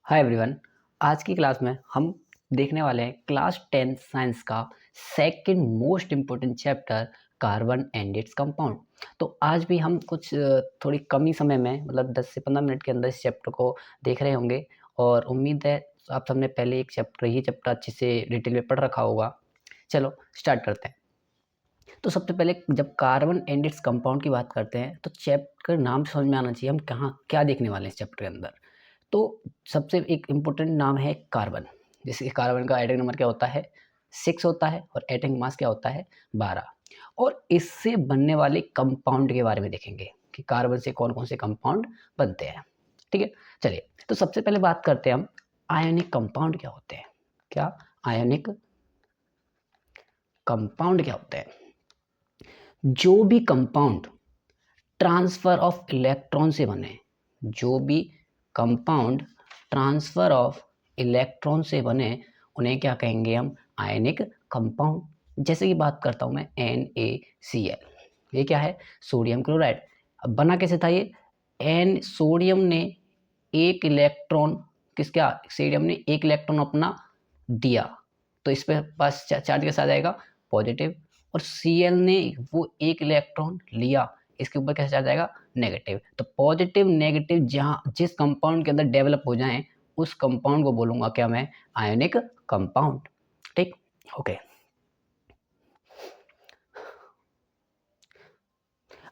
Hi everyone. आज की class में हम देखने वाले हैं क्लास 10 साइंस का second most important chapter carbon and its compound. तो आज भी हम कुछ थोड़ी कम ही समय में मतलब 10 से 15 मिनट के अंदर इस चैप्टर को देख रहे होंगे और उम्मीद है आप सबने पहले ये चैप्टर अच्छे से डिटेल में पढ़ रखा होगा। चलो स्टार्ट करते हैं। तो सबसे पहले जब कार्बन एंड इट्स कंपाउंड की बात करते हैं तो चैप्टर का नाम समझ में आना चाहिए हम कहाँ क्या देखने वाले हैं इस चैप्टर के अंदर। तो सबसे एक इम्पोर्टेंट नाम है कार्बन। जैसे कि कार्बन का एटॉमिक नंबर क्या होता है 6 होता है और एटॉमिक मास क्या होता है 12। और इससे बनने वाले कंपाउंड के बारे में देखेंगे कि कार्बन से कौन कौन से कंपाउंड बनते हैं। ठीक है, चलिए तो सबसे पहले बात करते हैं हम आयनिक कंपाउंड क्या होते हैं। क्या आयनिक कंपाउंड क्या होते हैं? जो भी कंपाउंड ट्रांसफर ऑफ इलेक्ट्रॉन से बने, जो भी कंपाउंड ट्रांसफर ऑफ इलेक्ट्रॉन से बने उन्हें क्या कहेंगे हम आयनिक कंपाउंड। जैसे कि बात करता हूं मैं NaCl, ये क्या है सोडियम क्लोराइड। अब बना कैसे था ये एन सोडियम ने एक इलेक्ट्रॉन किसका सोडियम ने एक इलेक्ट्रॉन अपना दिया तो इस पे पास चार्ज कैसा आ जाएगा पॉजिटिव, और Cl ने वो एक इलेक्ट्रॉन लिया इसके ऊपर कैसे चार्ज आएगा नेगेटिव। तो पॉजिटिव नेगेटिव जहाँ जिस कंपाउंड के अंदर डेवलप हो जाएं उस कंपाउंड को बोलूंगा क्या मैं आयनिक कंपाउंड। ठीक, ओके।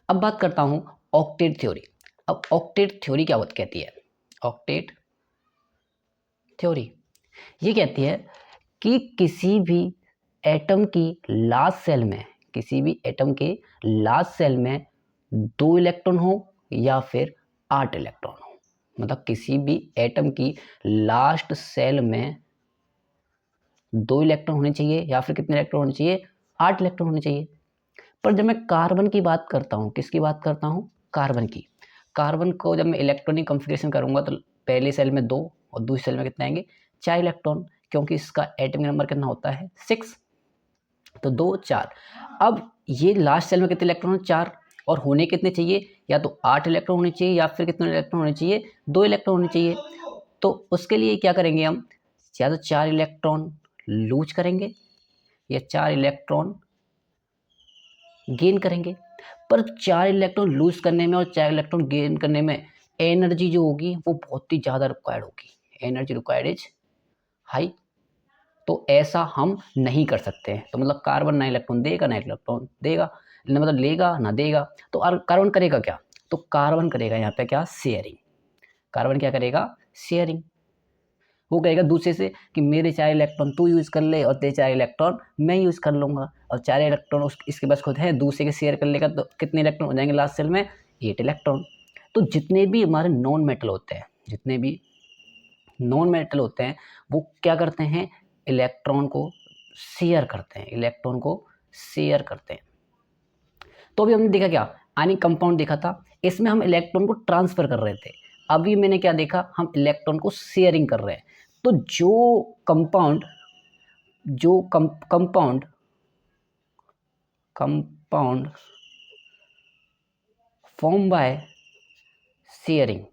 अब बात करता हूं ऑक्टेट थ्योरी। अब ऑक्टेट थ्योरी क्या कहती है? ऑक्टेट थ्योरी ये कहती है कि किसी भी एटम की लास्ट सेल में, किसी भी एटम के लास्ट सेल में 2 इलेक्ट्रॉन हो या फिर 8 इलेक्ट्रॉन हो। मतलब किसी भी एटम की लास्ट सेल में 2 इलेक्ट्रॉन होने चाहिए या फिर कितने इलेक्ट्रॉन होने चाहिए 8 इलेक्ट्रॉन होने चाहिए। पर जब मैं कार्बन की बात करता हूँ, किसकी बात करता हूँ कार्बन की, कार्बन को जब मैं इलेक्ट्रॉनिक कॉन्फ़िगरेशन करूंगा तो पहले सेल में 2 और दूसरी सेल में कितने आएंगे 4 इलेक्ट्रॉन, क्योंकि इसका एटॉमिक नंबर कितना होता है 6। तो 2 4। अब ये लास्ट सेल में कितने इलेक्ट्रॉन 4, और होने कितने चाहिए या तो 8 इलेक्ट्रॉन होने चाहिए या फिर कितने इलेक्ट्रॉन होने चाहिए 2 इलेक्ट्रॉन होने चाहिए। तो उसके लिए क्या करेंगे हम या तो 4 इलेक्ट्रॉन लूज करेंगे या 4 इलेक्ट्रॉन गेन करेंगे। पर 4 इलेक्ट्रॉन लूज करने में और 4 इलेक्ट्रॉन गेन करने में एनर्जी जो होगी वो बहुत ही ज़्यादा रिक्वायर्ड होगी। Energy required is high. तो ऐसा हम नहीं कर सकते हैं। तो मतलब कार्बन ना इलेक्ट्रॉन देगा ना इलेक्ट्रॉन देगा, मतलब लेगा ना देगा। तो कार्बन करेगा क्या? तो कार्बन करेगा यहाँ पे क्या शेयरिंग। कार्बन क्या करेगा शेयरिंग। वो कहेगा दूसरे से कि मेरे 4 इलेक्ट्रॉन तू यूज़ कर ले और तेरे 4 इलेक्ट्रॉन मैं यूज़ कर लूँगा। और 4 इलेक्ट्रॉन इसके पास खुद है, दूसरे के शेयर कर लेगा तो कितने इलेक्ट्रॉन हो जाएंगे लास्ट सेल में 8 इलेक्ट्रॉन। तो जितने भी हमारे नॉन मेटल होते हैं, जितने भी नॉन मेटल होते हैं वो क्या करते हैं इलेक्ट्रॉन को शेयर करते हैं, इलेक्ट्रॉन को शेयर करते हैं। तो अभी हमने देखा क्या आयनिक कंपाउंड देखा था, इसमें हम इलेक्ट्रॉन को ट्रांसफर कर रहे थे। अभी मैंने क्या देखा हम इलेक्ट्रॉन को शेयरिंग कर रहे हैं। तो जो compound compound form by sharing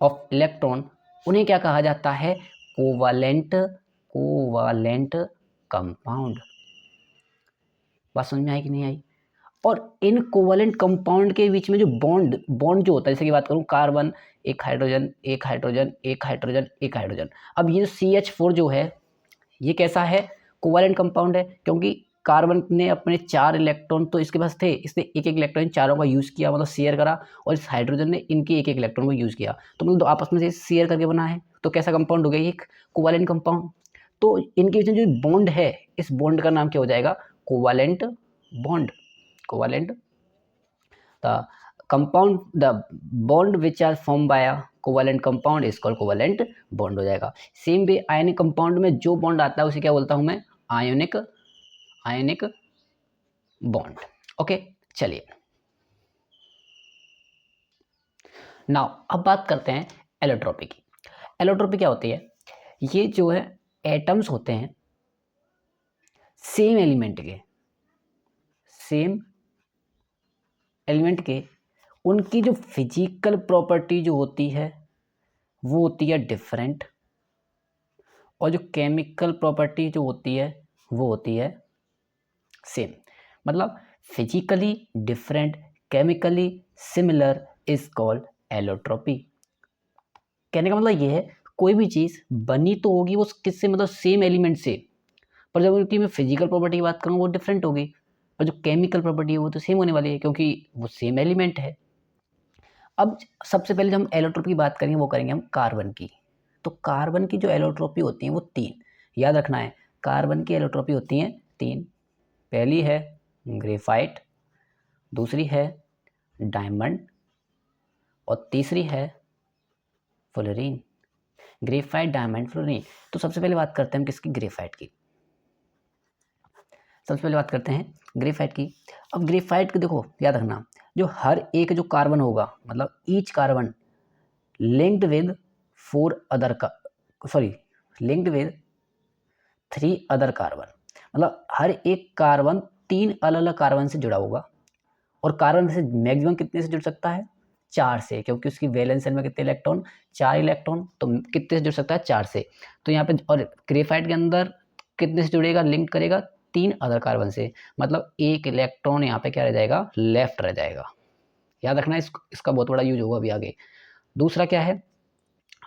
of electron उन्हें क्या कहा जाता है कोवालेंट कंपाउंड। बात समझ में आई कि नहीं आई? और इन कोवलेंट कंपाउंड के बीच में जो बॉन्ड बॉन्ड जो होता है, जैसे कि बात करूं कार्बन एक हाइड्रोजन एक हाइड्रोजन एक हाइड्रोजन एक हाइड्रोजन। अब ये जो CH4 जो है ये कैसा है कोवलेंट कंपाउंड है, क्योंकि कार्बन ने अपने 4 इलेक्ट्रॉन तो इसके पास थे, इसने एक एक इलेक्ट्रॉन चारों का यूज़ किया मतलब शेयर करा, और इस हाइड्रोजन ने इनके एक एक इलेक्ट्रॉन को यूज़ किया। तो मतलब आपस में से शेयर करके बना है। तो कैसा कंपाउंड हो गया एक कोवलेंट कंपाउंड। तो इनके बीच में जो बॉन्ड है इस बॉन्ड का नाम क्या हो जाएगा covalent bond. Covalent the the bond which are formed by a covalent compound is called covalent bond हो जाएगा। सेम वे आयनिक कंपाउंड में जो बॉन्ड आता है उसे क्या बोलता हूं मैं आयोनिक आयनिक बॉन्ड। ओके चलिए नाउ अब बात करते हैं एलोट्रोपी की। एलोट्रोपी क्या होती है? ये जो है एटम्स होते हैं सेम एलिमेंट के, सेम एलिमेंट के, उनकी जो फिजिकल प्रॉपर्टी जो होती है वो होती है डिफरेंट, और जो केमिकल प्रॉपर्टी जो होती है वो होती है सेम। मतलब physically different, chemically similar is called allotropy. कहने का मतलब ये है कोई भी चीज़ बनी तो होगी वो किससे, मतलब सेम एलिमेंट से, पर जब उनकी मैं फिजिकल प्रॉपर्टी की बात करूँ वो डिफरेंट होगी, पर जो केमिकल प्रॉपर्टी है वो तो सेम होने वाली है क्योंकि वो सेम एलिमेंट है। अब सबसे पहले जब हम एलोट्रोपी की बात करेंगे वो करेंगे हम कार्बन की। तो कार्बन की जो एलोट्रोपी होती है वो 3, याद रखना है, कार्बन की एलोट्रोपी होती हैं 3। पहली है ग्रेफाइट, दूसरी है डायमंड, और तीसरी है फ्लोरीन। Graphite, diamond, fluorine. तो सबसे पहले बात करते हैं हम किसकी, ग्रेफाइट की। सबसे पहले बात करते हैं ग्रेफाइट की। अब ग्रेफाइट को देखो, याद रखना, जो हर एक जो कार्बन होगा, मतलब each carbon linked with 4 other का, sorry, linked with 3 other carbon, मतलब हर एक कार्बन 3 अलग अलग कार्बन से जुड़ा होगा। और कार्बन से मैक्सिमम कितने से जुड़ सकता है, 4 से, क्योंकि उसकी वैलेंस शेल में कितने इलेक्ट्रॉन, 4 इलेक्ट्रॉन, तो कितने से जुड़ सकता है, 4 से। तो यहाँ पे, और ग्रेफाइट के अंदर कितने से जुड़ेगा, लिंक करेगा 3 अदर कार्बन से, मतलब 1 इलेक्ट्रॉन यहाँ पे क्या रह जाएगा, लेफ्ट रह जाएगा। याद रखना, इसका बहुत बड़ा यूज होगा अभी आगे। दूसरा क्या है,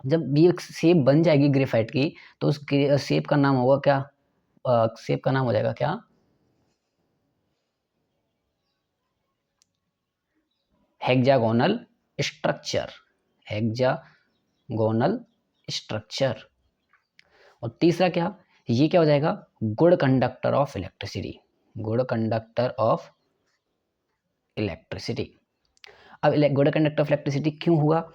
जब ये शेप बन जाएगी ग्रेफाइट की, तो उस शेप का नाम होगा क्या, शेप का नाम हो जाएगा क्या, हेक्सागोनल स्ट्रक्चर, हेक्सागोनल स्ट्रक्चर। और तीसरा क्या, ये क्या हो जाएगा, good conductor of electricity, good conductor of electricity. अब गुड कंडक्टर ऑफ इलेक्ट्रिसिटी क्यों हुआ,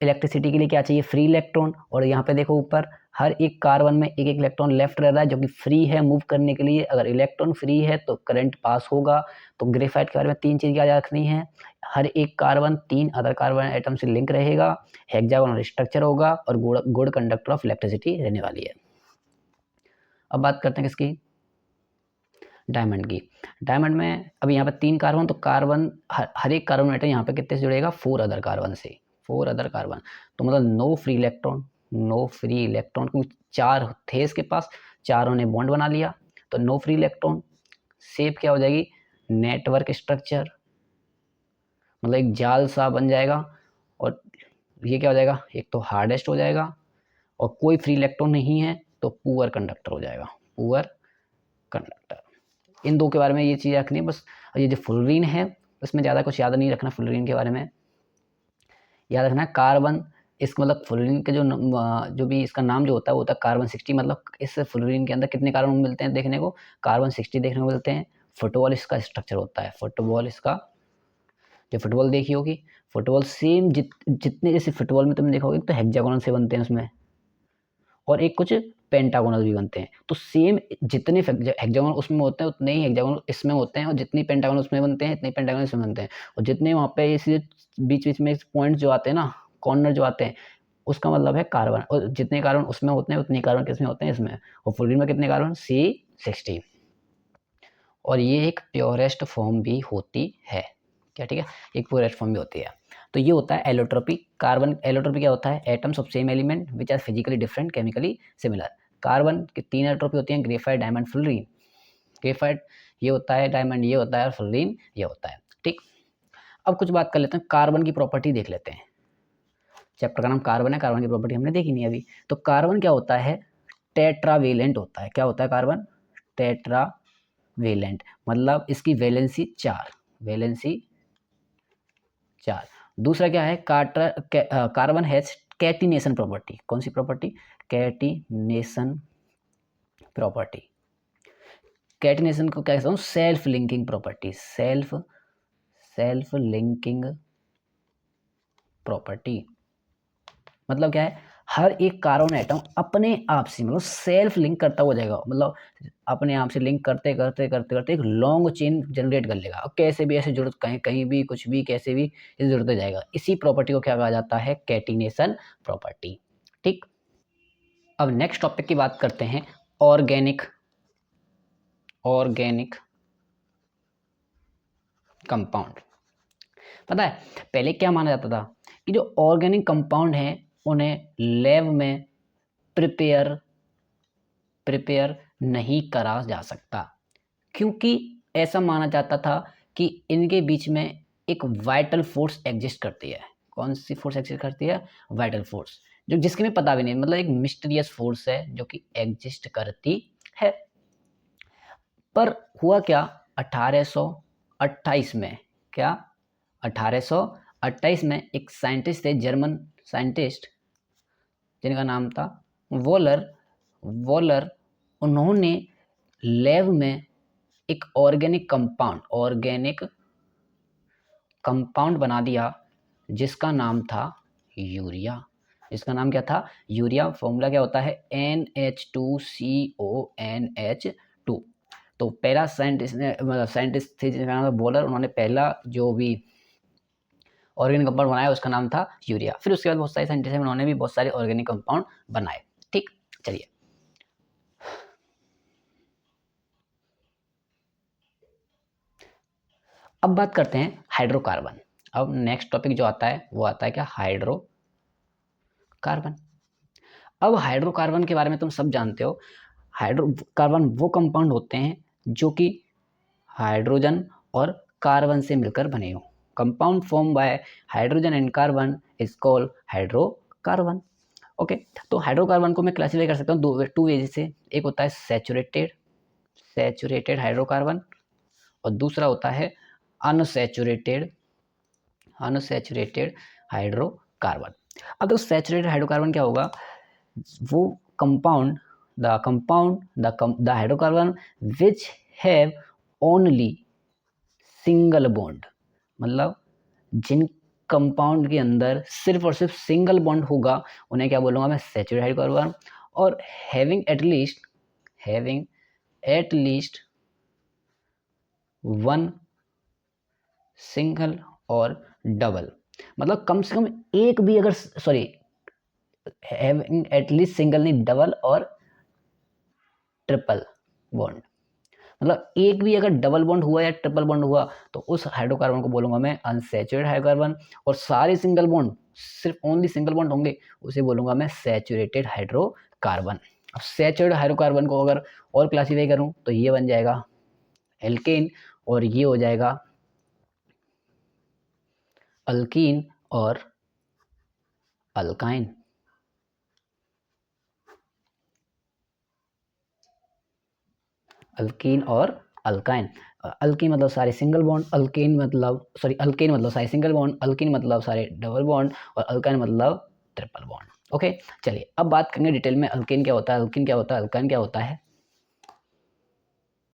इलेक्ट्रिसिटी के लिए क्या चाहिए, फ्री इलेक्ट्रॉन। और यहाँ पे देखो ऊपर हर एक कार्बन में एक एक इलेक्ट्रॉन लेफ्ट रह रहा है जो कि फ्री है मूव करने के लिए। अगर इलेक्ट्रॉन फ्री है तो करंट पास होगा। तो ग्रेफाइट के बारे में 3 चीज़ याद रखनी है, हर एक कार्बन 3 अदर कार्बन एटम से लिंक रहेगा, हेक्सागोनल स्ट्रक्चर होगा, और गुड कंडक्टर ऑफ इलेक्ट्रिसिटी रहने वाली है। अब बात करते हैं किसकी, डायमंड की। डायमंड में अब यहाँ पे 3 कार्बन, तो कार्बन हर एक कार्बन एटम यहाँ पे कितने से जुड़ेगा, 4 अदर कार्बन से, 4 अदर कार्बन। तो मतलब no free electron, no free electron, क्योंकि 4 थे इसके पास, चारों ने बॉन्ड बना लिया, तो नो फ्री इलेक्ट्रॉन। शेप क्या हो जाएगी, नेटवर्क स्ट्रक्चर, मतलब एक जाल सा बन जाएगा। और ये क्या हो जाएगा, एक तो हार्डेस्ट हो जाएगा, और कोई फ्री इलेक्ट्रॉन नहीं है तो पुअर कंडक्टर हो जाएगा, पुअर कंडक्टर। इन 2 के बारे में ये चीज़ रखनी है बस। और ये जो फ्लोरीन है उसमें ज़्यादा कुछ याद नहीं रखना, फ्लोरीन के बारे में याद रखना है कार्बन, इसका मतलब फ्लोरीन के जो भी इसका नाम जो होता है वो होता है कार्बन 60। मतलब इस फ्लोरीन के अंदर कितने कार्बन मिलते हैं देखने को, कार्बन 60 देखने को मिलते हैं। फुटबॉल इसका स्ट्रक्चर होता है, फुटबॉल इसका, जो फुटबॉल देखी होगी, फुटबॉल सेम जितने जैसे फुटबॉल में तुम देखोगे तो हेक्सागोनल से बनते हैं उसमें, और एक कुछ पेंटागोनल भी बनते हैं। तो सेम जितने हेक्सागोनल उसमें होते हैं उतने ही हेक्सागोनल इसमें होते हैं, और जितनी पेंटागोनल उसमें बनते हैं इतने पेंटागोनल इसमें बनते हैं। और जितने वहाँ पे इसी बीच बीच में पॉइंट जो आते हैं ना, कॉर्नर जो आते हैं, उसका मतलब है कार्बन। और जितने कार्बन उसमें होते हैं उतने कार्बन किसमें होते हैं, इसमें। और फ्लोरीन में कितने कार्बन, C60। और ये एक प्योरेस्ट फॉर्म भी होती है, क्या, ठीक है, एक प्योरेस्ट फॉर्म भी होती है। तो ये होता है एलोट्रोपी। कार्बन एलोट्रोपी क्या होता है, atoms of same element which are physically different chemically similar. Carbon की 3 एलोट्रोपी होती हैं, ग्रेफाइट, डायमंड, फ्लोरीन। ग्रेफाइट ये होता है, डायमंड ये होता है, और फ्लोरीन ये होता है, ठीक। अब कुछ बात कर लेते हैं, कार्बन की प्रॉपर्टी देख लेते हैं। चैप्टर का नाम कार्बन है, कार्बन की प्रॉपर्टी हमने देखी नहीं अभी। तो कार्बन क्या होता है, टेट्रावेलेंट होता है। क्या होता है कार्बन, टेट्रावेलेंट, मतलब इसकी वैलेंसी 4, वैलेंसी 4। दूसरा क्या है, कार्बन हैज कैटिनेशन प्रॉपर्टी। कौन सी प्रॉपर्टी, कैटिनेशन प्रॉपर्टी। कैटिनेशन को क्या कहता हूँ, self linking property, self linking property. मतलब क्या है, हर एक कार्बन एटम अपने आप से, मतलब सेल्फ लिंक करता हुआ जाएगा, मतलब अपने आप से लिंक करते करते करते करते एक लॉन्ग चेन जनरेट कर लेगा। और कैसे भी ऐसे जुड़, कहीं कहीं भी कुछ भी कैसे भी इसे जुड़ते जाएगा। इसी प्रॉपर्टी को क्या कहा जाता है, कैटिनेशन प्रॉपर्टी, ठीक। अब नेक्स्ट टॉपिक की बात करते हैं, ऑर्गेनिक ऑर्गेनिक कंपाउंड। पता है पहले क्या माना जाता था कि जो ऑर्गेनिक कंपाउंड हैं उन्हें लैब में प्रिपेयर नहीं करा जा सकता, क्योंकि ऐसा माना जाता था कि इनके बीच में एक वाइटल फोर्स एग्जिस्ट करती है। कौन सी फोर्स एग्जिस्ट करती है? वाइटल फोर्स, जो जिसके में पता भी नहीं, मतलब एक मिस्टीरियस फोर्स है जो कि एग्जिस्ट करती है। पर हुआ क्या 1828 में, क्या 1828 में एक साइंटिस्ट थे, जर्मन साइंटिस्ट, जिनका नाम था वॉलर। उन्होंने लैब में एक ऑर्गेनिक कंपाउंड बना दिया जिसका नाम था यूरिया। इसका नाम क्या था? यूरिया। फॉर्मूला क्या होता है? NH2CONH2। तो पहला साइंटिस्ट थे जिसका नाम था वॉलर, उन्होंने पहला जो भी ऑर्गेनिक कंपाउंड बनाया उसका नाम था यूरिया। फिर उसके बाद बहुत सारे साइंटिस्ट हैं, उन्होंने भी बहुत सारे ऑर्गेनिक कंपाउंड बनाए। ठीक, चलिए अब बात करते हैं हाइड्रोकार्बन। अब नेक्स्ट टॉपिक जो आता है वो आता है क्या? हाइड्रोकार्बन। अब हाइड्रोकार्बन के बारे में तुम सब जानते हो। हाइड्रोकार्बन वो कंपाउंड होते हैं जो कि हाइड्रोजन और कार्बन से मिलकर बने हो। Compound form by hydrogen and carbon is called hydrocarbon. Okay, तो हाइड्रोकार्बन को मैं क्लासिफाई कर सकता हूँ टू वेज से। एक होता है सैचुरेटेड हाइड्रोकार्बन, और दूसरा होता है अनसैचुरेटेड हाइड्रोकार्बन। अब तो सैचुरेटेड हाइड्रोकार्बन क्या होगा? वो compound the hydrocarbon which have only single bond, मतलब जिन कंपाउंड के अंदर सिर्फ और सिर्फ सिंगल बॉन्ड होगा उन्हें क्या बोलूँगा मैं? Saturated hydrocarbon. और having at least one single और डबल, मतलब कम से कम एक भी अगर, सॉरी, हैविंग एटलीस्ट सिंगल नहीं, डबल और ट्रिपल बॉन्ड, मतलब एक भी अगर डबल बॉन्ड हुआ या ट्रिपल बॉन्ड हुआ तो उस हाइड्रोकार्बन को बोलूंगा मैं अनसैचुरेटेड हाइड्रोकार्बन। और सारे सिंगल बॉन्ड, सिर्फ ओनली सिंगल बॉन्ड होंगे, उसे बोलूंगा मैं सैचुरेटेड हाइड्रोकार्बन। अब सैचुरेटेड हाइड्रोकार्बन को अगर और क्लासीफाई करूं तो ये बन जाएगा एल्केन, और ये हो जाएगा अल्कीन और अल्काइन। अल्कीन और अल्काइन। अल्कीन मतलब सारे सिंगल बॉन्ड, अल्केन मतलब सारे सिंगल बॉन्ड, अल्कीन मतलब सारे डबल बॉन्ड, और अल्काइन मतलब ट्रिपल बॉन्ड। ओके, चलिए अब बात करेंगे डिटेल में अल्केन क्या होता है, अल्कीन क्या होता है, अल्काइन क्या होता है।